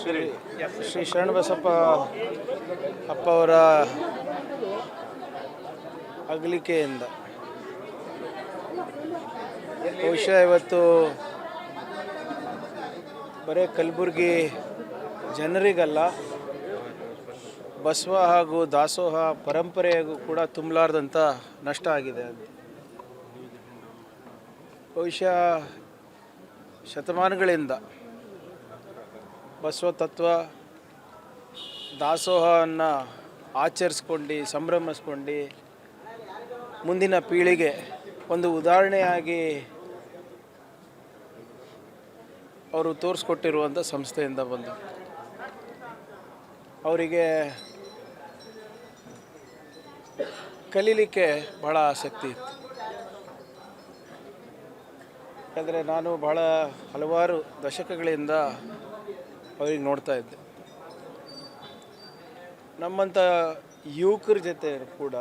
ಶ್ರೀ ಶರಣಬಸಪ್ಪ ಅಪ್ಪ ಅವರ ಅಗಲಿಕೆಯಿಂದ ಬಹುಶಃ ಇವತ್ತು ಬರೀ ಕಲಬುರಗಿ ಜನರಿಗಲ್ಲ, ಬಸವ ಹಾಗೂ ದಾಸೋಹ ಪರಂಪರೆಗೂ ಕೂಡ ತುಂಬಲಾರ್ದಂಥ ನಷ್ಟ ಆಗಿದೆ. ಬಹುಶಃ ಶತಮಾನಗಳಿಂದ ಬಸವ ತತ್ವ ದಾಸೋಹವನ್ನು ಆಚರಿಸ್ಕೊಂಡು ಸಂಭ್ರಮಿಸ್ಕೊಂಡು ಮುಂದಿನ ಪೀಳಿಗೆ ಒಂದು ಉದಾಹರಣೆಯಾಗಿ ಅವರು ತೋರಿಸ್ಕೊಟ್ಟಿರುವಂಥ ಸಂಸ್ಥೆಯಿಂದ ಬಂದು ಅವರಿಗೆ ಕಲೀಲಿಕ್ಕೆ ಬಹಳ ಆಸಕ್ತಿ ಇತ್ತು. ಯಾಕಂದರೆ ನಾನು ಬಹಳ ಹಲವಾರು ದಶಕಗಳಿಂದ ಅವ್ರಿಗೆ ನೋಡ್ತಾ ಇದ್ದೆ. ನಮ್ಮಂಥ ಯುವಕರ ಜೊತೆ ಕೂಡ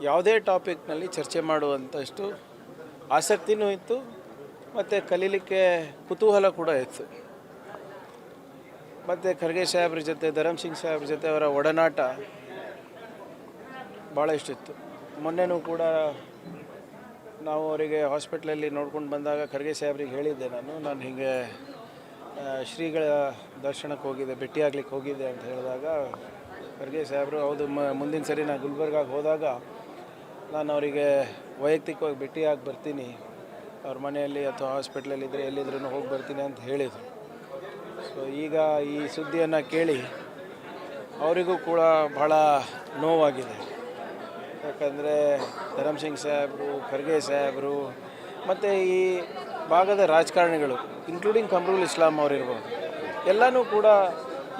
ಯಾವುದೇ ಟಾಪಿಕ್ನಲ್ಲಿ ಚರ್ಚೆ ಮಾಡುವಂಥಷ್ಟು ಆಸಕ್ತಿನೂ ಇತ್ತು ಮತ್ತು ಕಲೀಲಿಕ್ಕೆ ಕುತೂಹಲ ಕೂಡ ಇತ್ತು. ಮತ್ತು ಖರ್ಗೆ ಸಾಹೇಬ್ರ ಜೊತೆ, ಧರಮ್ ಸಿಂಗ್ ಸಾಹೇಬ್ರ ಜೊತೆ ಅವರ ಒಡನಾಟ ಭಾಳ ಇಷ್ಟಿತ್ತು. ಮೊನ್ನೆನೂ ಕೂಡ ನಾವು ಅವರಿಗೆ ಹಾಸ್ಪಿಟ್ಲಲ್ಲಿ ನೋಡ್ಕೊಂಡು ಬಂದಾಗ ಖರ್ಗೆ ಸಾಹೇಬ್ರಿಗೆ ಹೇಳಿದ್ದೆ, ನಾನು ಹೀಗೆ ಶ್ರೀಗಳ ದರ್ಶನಕ್ಕೆ ಹೋಗಿದ್ದೆ, ಭೇಟಿಯಾಗ್ಲಿಕ್ಕೆ ಹೋಗಿದ್ದೆ ಅಂತ ಹೇಳಿದಾಗ ಖರ್ಗೆ ಸಾಹೇಬರು ಹೌದು, ಮುಂದಿನ ಸರಿ ನಾನು ಗುಲ್ಬರ್ಗಾಗೆ ಹೋದಾಗ ನಾನು ಅವರಿಗೆ ವೈಯಕ್ತಿಕವಾಗಿ ಭೇಟಿಯಾಗಿ ಬರ್ತೀನಿ, ಅವ್ರ ಮನೆಯಲ್ಲಿ ಅಥವಾ ಹಾಸ್ಪಿಟ್ಲಲ್ಲಿದ್ದರೆ ಎಲ್ಲಿದ್ರೂ ಹೋಗಿ ಬರ್ತೀನಿ ಅಂತ ಹೇಳಿದರು. ಸೊ ಈಗ ಈ ಸುದ್ದಿಯನ್ನು ಕೇಳಿ ಅವರಿಗೂ ಕೂಡ ಭಾಳ ನೋವಾಗಿದೆ. ಯಾಕಂದರೆ ಧರಮ್ ಸಿಂಗ್ ಸಾಹೇಬರು, ಖರ್ಗೆ ಸಾಹೇಬರು ಮತ್ತು ಈ ಭಾಗದ ರಾಜಕಾರಣಿಗಳು ಇನ್ಕ್ಲೂಡಿಂಗ್ ಕಮ್ರುಲ್ ಇಸ್ಲಾಂ ಅವರಿರ್ಬೋದು, ಎಲ್ಲನೂ ಕೂಡ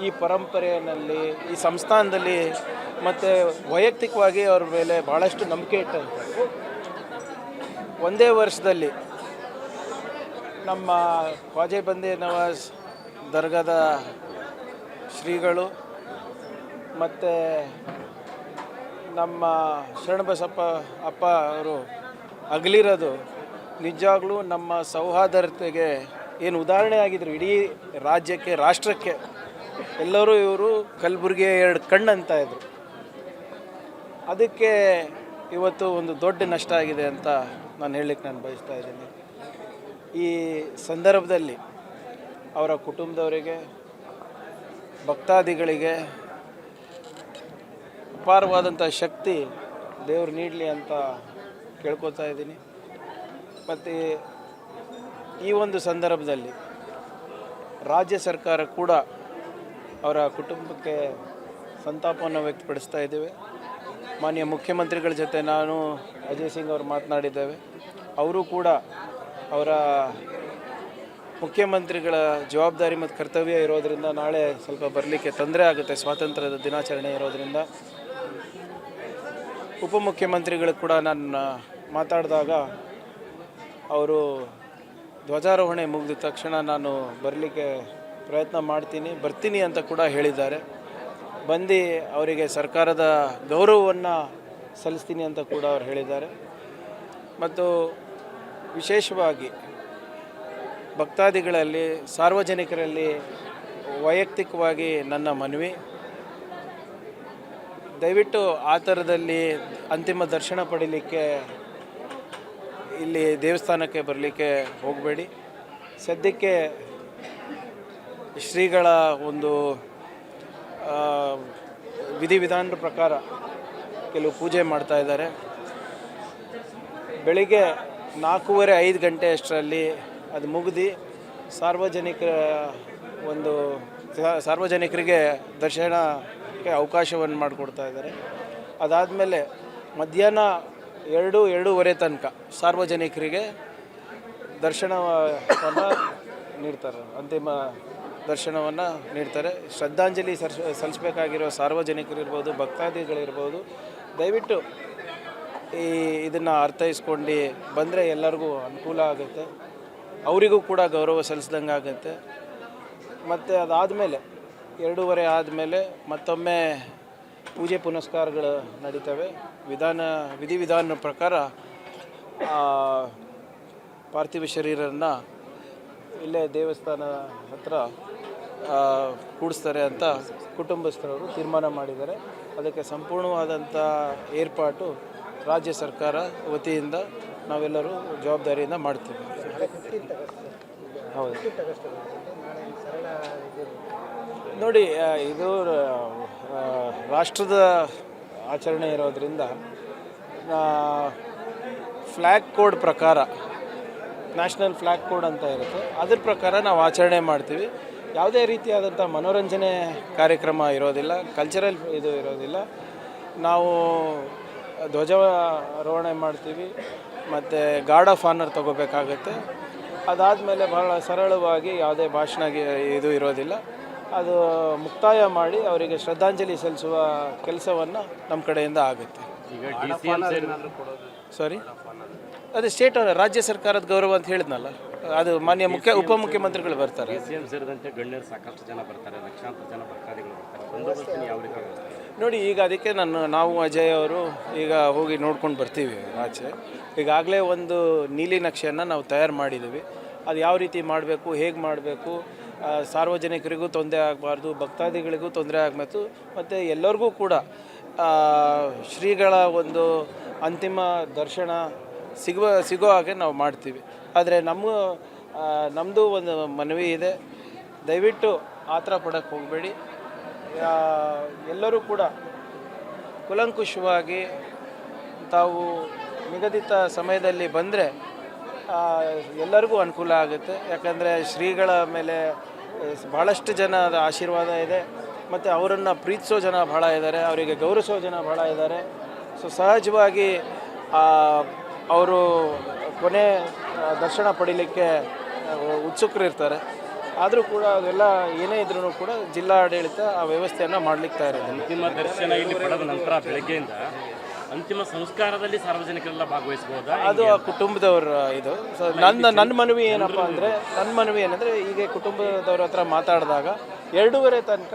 ಈ ಪರಂಪರೆಯಲ್ಲಿ, ಈ ಸಂಸ್ಥಾನದಲ್ಲಿ ಮತ್ತು ವೈಯಕ್ತಿಕವಾಗಿ ಅವ್ರ ಮೇಲೆ ಭಾಳಷ್ಟು ನಂಬಿಕೆ ಇಟ್ಟಂತೆ. ಒಂದೇ ವರ್ಷದಲ್ಲಿ ನಮ್ಮ ಖ್ವಾಜೆ ಬಂದೇ ನವಾಜ್ ದರ್ಗಾದ ಶ್ರೀಗಳು ಮತ್ತು ನಮ್ಮ ಶರಣಬಸಪ್ಪ ಅಪ್ಪ ಅವರು ಅಗಲಿರೋದು ನಿಜವಾಗ್ಲೂ ನಮ್ಮ ಸೌಹಾರ್ದತೆಗೆ ಏನು ಉದಾಹರಣೆ ಆಗಿದ್ರು ಇಡೀ ರಾಜ್ಯಕ್ಕೆ, ರಾಷ್ಟ್ರಕ್ಕೆ. ಎಲ್ಲರೂ ಇವರು ಕಲಬುರಗಿಯ ಎರಡು ಕಣ್ಣು ಅಂತ ಇದ್ರು. ಅದಕ್ಕೆ ಇವತ್ತು ಒಂದು ದೊಡ್ಡ ನಷ್ಟ ಆಗಿದೆ ಅಂತ ನಾನು ಹೇಳಲಿಕ್ಕೆ ಬಯಸ್ತಾ ಇದ್ದೀನಿ. ಈ ಸಂದರ್ಭದಲ್ಲಿ ಅವರ ಕುಟುಂಬದವರಿಗೆ, ಭಕ್ತಾದಿಗಳಿಗೆ ಅಪಾರವಾದಂಥ ಶಕ್ತಿ ದೇವರು ನೀಡಲಿ ಅಂತ ಕೇಳ್ಕೊತಾ ಇದ್ದೀನಿ. ಮತ್ತು ಈ ಒಂದು ಸಂದರ್ಭದಲ್ಲಿ ರಾಜ್ಯ ಸರ್ಕಾರ ಕೂಡ ಅವರ ಕುಟುಂಬಕ್ಕೆ ಸಂತಾಪವನ್ನು ವ್ಯಕ್ತಪಡಿಸ್ತಾ ಇದ್ದೇವೆ. ಮಾನ್ಯ ಮುಖ್ಯಮಂತ್ರಿಗಳ ಜೊತೆ ನಾನು, ಅಜಯ್ ಸಿಂಗ್ ಅವರು ಮಾತನಾಡಿದ್ದೇವೆ. ಅವರು ಕೂಡ ಅವರ ಮುಖ್ಯಮಂತ್ರಿಗಳ ಜವಾಬ್ದಾರಿ ಮತ್ತು ಕರ್ತವ್ಯ ಇರೋದರಿಂದ ನಾಳೆ ಸ್ವಲ್ಪ ಬರಲಿಕ್ಕೆ ತೊಂದರೆ ಆಗುತ್ತೆ, ಸ್ವಾತಂತ್ರ್ಯದ ದಿನಾಚರಣೆ ಇರೋದರಿಂದ. ಉಪಮುಖ್ಯಮಂತ್ರಿಗಳು ಕೂಡ ನಾನು ಮಾತಾಡಿದಾಗ ಅವರು ಧ್ವಜಾರೋಹಣೆ ಮುಗಿದ ತಕ್ಷಣ ನಾನು ಬರಲಿಕ್ಕೆ ಪ್ರಯತ್ನ ಬರ್ತೀನಿ ಅಂತ ಕೂಡ ಹೇಳಿದ್ದಾರೆ. ಬಂದು ಅವರಿಗೆ ಸರ್ಕಾರದ ಗೌರವವನ್ನು ಸಲ್ಲಿಸ್ತೀನಿ ಅಂತ ಕೂಡ ಅವರು ಹೇಳಿದ್ದಾರೆ. ಮತ್ತು ವಿಶೇಷವಾಗಿ ಭಕ್ತಾದಿಗಳಲ್ಲಿ, ಸಾರ್ವಜನಿಕರಲ್ಲಿ ವೈಯಕ್ತಿಕವಾಗಿ ನನ್ನ ಮನವಿ, ದಯವಿಟ್ಟು ಆ ಥರದಲ್ಲಿ ಅಂತಿಮ ದರ್ಶನ ಪಡೀಲಿಕ್ಕೆ ಇಲ್ಲಿ ದೇವಸ್ಥಾನಕ್ಕೆ ಬರಲಿಕ್ಕೆ ಹೋಗಬೇಡಿ. ಸದ್ಯಕ್ಕೆ ಶ್ರೀಗಳ ಒಂದು ವಿಧಿವಿಧಾನದ ಪ್ರಕಾರ ಕೆಲವು ಪೂಜೆ ಮಾಡ್ತಾ ಇದ್ದಾರೆ. ಬೆಳಿಗ್ಗೆ 4:30-5 ಗಂಟೆ ಅಷ್ಟರಲ್ಲಿ ಅದು ಮುಗಿದು ಸಾರ್ವಜನಿಕರಿಗೆ ದರ್ಶನಕ್ಕೆ ಅವಕಾಶವನ್ನು ಮಾಡಿಕೊಡ್ತಾ ಇದ್ದಾರೆ. ಅದಾದಮೇಲೆ ಮಧ್ಯಾಹ್ನ 2-2:30 ತನಕ ಸಾರ್ವಜನಿಕರಿಗೆ ದರ್ಶನವನ್ನು ನೀಡ್ತಾರೆ, ಅಂತಿಮ ದರ್ಶನವನ್ನು ನೀಡ್ತಾರೆ. ಶ್ರದ್ಧಾಂಜಲಿ ಸಲ್ಲಿಸಬೇಕಾಗಿರೋ ಸಾರ್ವಜನಿಕರಿರ್ಬೋದು, ಭಕ್ತಾದಿಗಳಿರ್ಬೋದು, ದಯವಿಟ್ಟು ಇದನ್ನು ಅರ್ಥೈಸ್ಕೊಂಡು ಬಂದರೆ ಎಲ್ಲರಿಗೂ ಅನುಕೂಲ ಆಗುತ್ತೆ, ಅವರಿಗೂ ಕೂಡ ಗೌರವ ಸಲ್ಲಿಸ್ದಂಗೆ ಆಗುತ್ತೆ. ಮತ್ತು ಅದಾದಮೇಲೆ 2:30 ಆದಮೇಲೆ ಮತ್ತೊಮ್ಮೆ ಪೂಜೆ ಪುನಸ್ಕಾರಗಳು ನಡೀತವೆ. ವಿಧಿವಿಧಾನ ಪ್ರಕಾರ ಪಾರ್ಥಿವ ಶರೀರನ್ನು ಇಲ್ಲೇ ದೇವಸ್ಥಾನ ಹತ್ರ ಕೂಡಿಸ್ತಾರೆ ಅಂತ ಕುಟುಂಬಸ್ಥರವರು ತೀರ್ಮಾನ ಮಾಡಿದ್ದಾರೆ. ಅದಕ್ಕೆ ಸಂಪೂರ್ಣವಾದಂಥ ಏರ್ಪಾಟು ರಾಜ್ಯ ಸರ್ಕಾರ ವತಿಯಿಂದ ನಾವೆಲ್ಲರೂ ಜವಾಬ್ದಾರಿಯಿಂದ ಮಾಡ್ತೀವಿ. ಹೌದು ನೋಡಿ, ಇದು ರಾಷ್ಟ್ರದ ಆಚರಣೆ ಇರೋದರಿಂದ ಫ್ಲ್ಯಾಗ್ ಕೋಡ್ ಪ್ರಕಾರ, ನ್ಯಾಷನಲ್ ಫ್ಲ್ಯಾಗ್ ಕೋಡ್ ಅಂತ ಇರುತ್ತೆ, ಅದ್ರ ಪ್ರಕಾರ ನಾವು ಆಚರಣೆ ಮಾಡ್ತೀವಿ. ಯಾವುದೇ ರೀತಿಯಾದಂಥ ಮನೋರಂಜನೆ ಕಾರ್ಯಕ್ರಮ ಇರೋದಿಲ್ಲ, ಕಲ್ಚರಲ್ ಇದು ಇರೋದಿಲ್ಲ. ನಾವು ಧ್ವಜಾರೋಹಣೆ ಮಾಡ್ತೀವಿ ಮತ್ತು ಗಾರ್ಡ್ ಆಫ್ ಆನರ್ ತೊಗೋಬೇಕಾಗತ್ತೆ. ಅದಾದಮೇಲೆ ಭಾಳ ಸರಳವಾಗಿ ಯಾವುದೇ ಭಾಷಣ ಇದು ಇರೋದಿಲ್ಲ. ಅದು ಮುಕ್ತಾಯ ಮಾಡಿ ಅವರಿಗೆ ಶ್ರದ್ಧಾಂಜಲಿ ಸಲ್ಲಿಸುವ ಕೆಲಸವನ್ನು ನಮ್ಮ ಕಡೆಯಿಂದ ಆಗುತ್ತೆ. ಸಾರಿ, ಅದೇ ಸ್ಟೇಟ್ ರಾಜ್ಯ ಸರ್ಕಾರದ ಗೌರವ ಅಂತ ಹೇಳಿದ್ನಲ್ಲ, ಅದು ಮಾನ್ಯ ಉಪಮುಖ್ಯಮಂತ್ರಿಗಳು ಬರ್ತಾರೆ. ಸೇರಿದಂತೆ ಗಣ್ಯರು ಸಾಕಷ್ಟು ಜನ ಬರ್ತಾರೆ, ಲಕ್ಷಾಂತರ ಜನ ಭಕ್ತಾದಿಗಳು ಬರ್ತಾರೆ. ಯಾವ ರೀತಿ ನೋಡಿ, ಈಗ ಅದಕ್ಕೆ ನಾವು ಅಜಯ್ ಅವರು ಈಗ ಹೋಗಿ ನೋಡ್ಕೊಂಡು ಬರ್ತೀವಿ ಆಚೆ. ಈಗಾಗಲೇ ಒಂದು ನೀಲಿ ನಕ್ಷೆಯನ್ನು ನಾವು ತಯಾರು ಮಾಡಿದ್ದೀವಿ. ಅದು ಯಾವ ರೀತಿ ಮಾಡಬೇಕು, ಹೇಗೆ ಮಾಡಬೇಕು, ಸಾರ್ವಜನಿಕರಿಗೂ ತೊಂದರೆ ಆಗಬಾರ್ದು, ಭಕ್ತಾದಿಗಳಿಗೂ ತೊಂದರೆ ಆಗಬೇಕು, ಮತ್ತು ಎಲ್ಲರಿಗೂ ಕೂಡ ಶ್ರೀಗಳ ಒಂದು ಅಂತಿಮ ದರ್ಶನ ಸಿಗೋ ಹಾಗೆ ನಾವು ಮಾಡ್ತೀವಿ. ಆದರೆ ನಮ್ಮದು ಒಂದು ಮನವಿ ಇದೆ, ದಯವಿಟ್ಟು ಆತರ ಪಡೋಕ್ಕೆ ಹೋಗಬೇಡಿ. ಎಲ್ಲರೂ ಕೂಡ ಕೂಲಂಕುಷವಾಗಿ ತಾವು ನಿಗದಿತ ಸಮಯದಲ್ಲಿ ಬಂದರೆ ಎಲ್ಲರಿಗೂ ಅನುಕೂಲ ಆಗುತ್ತೆ. ಯಾಕಂದರೆ ಶ್ರೀಗಳ ಮೇಲೆ ಭಾಳಷ್ಟು ಜನದ ಆಶೀರ್ವಾದ ಇದೆ, ಮತ್ತು ಅವರನ್ನು ಪ್ರೀತಿಸೋ ಜನ ಭಾಳ ಇದ್ದಾರೆ, ಅವರಿಗೆ ಗೌರವಿಸೋ ಜನ ಭಾಳ ಇದ್ದಾರೆ. ಸೊ ಸಹಜವಾಗಿ ಅವರು ಕೊನೆ ದರ್ಶನ ಪಡೀಲಿಕ್ಕೆ ಉತ್ಸುಕರಿರ್ತಾರೆ. ಆದರೂ ಕೂಡ ಅದೆಲ್ಲ ಏನೇ ಇದ್ರೂ ಕೂಡ ಜಿಲ್ಲಾಡಳಿತ ಆ ವ್ಯವಸ್ಥೆಯನ್ನು ಮಾಡಲಿಕ್ಕೆ ತಯಾರಿದೆ. ಅಂತಿಮ ದರ್ಶನ ಇಲ್ಲಿ ಪಡೆದ ನಂತರ ಬೆಳಗ್ಗೆಯಿಂದ ಅಂತಿಮ ಸಂಸ್ಕಾರದಲ್ಲಿ ಸಾರ್ವಜನಿಕರೆಲ್ಲ ಭಾಗವಹಿಸಬಹುದಾ? ಅದು ಆ ಕುಟುಂಬದವ್ರ ಇದು. ಸೊ ನನ್ನ ಮನವಿ ಏನಪ್ಪ ಅಂದರೆ, ಈಗ ಕುಟುಂಬದವ್ರ ಹತ್ರ ಮಾತಾಡಿದಾಗ 2:30 ತನಕ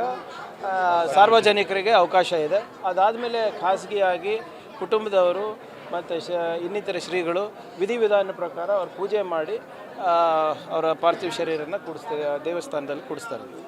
ಸಾರ್ವಜನಿಕರಿಗೆ ಅವಕಾಶ ಇದೆ. ಅದಾದಮೇಲೆ ಖಾಸಗಿಯಾಗಿ ಕುಟುಂಬದವರು ಮತ್ತು ಇನ್ನಿತರ ಶ್ರೀಗಳು ವಿಧಿವಿಧಾನ ಪ್ರಕಾರ ಅವ್ರು ಪೂಜೆ ಮಾಡಿ ಅವರ ಪಾರ್ಥಿವ ಶರೀರನ ದೇವಸ್ಥಾನದಲ್ಲಿ ಕೂಡಿಸ್ತಾರೆ.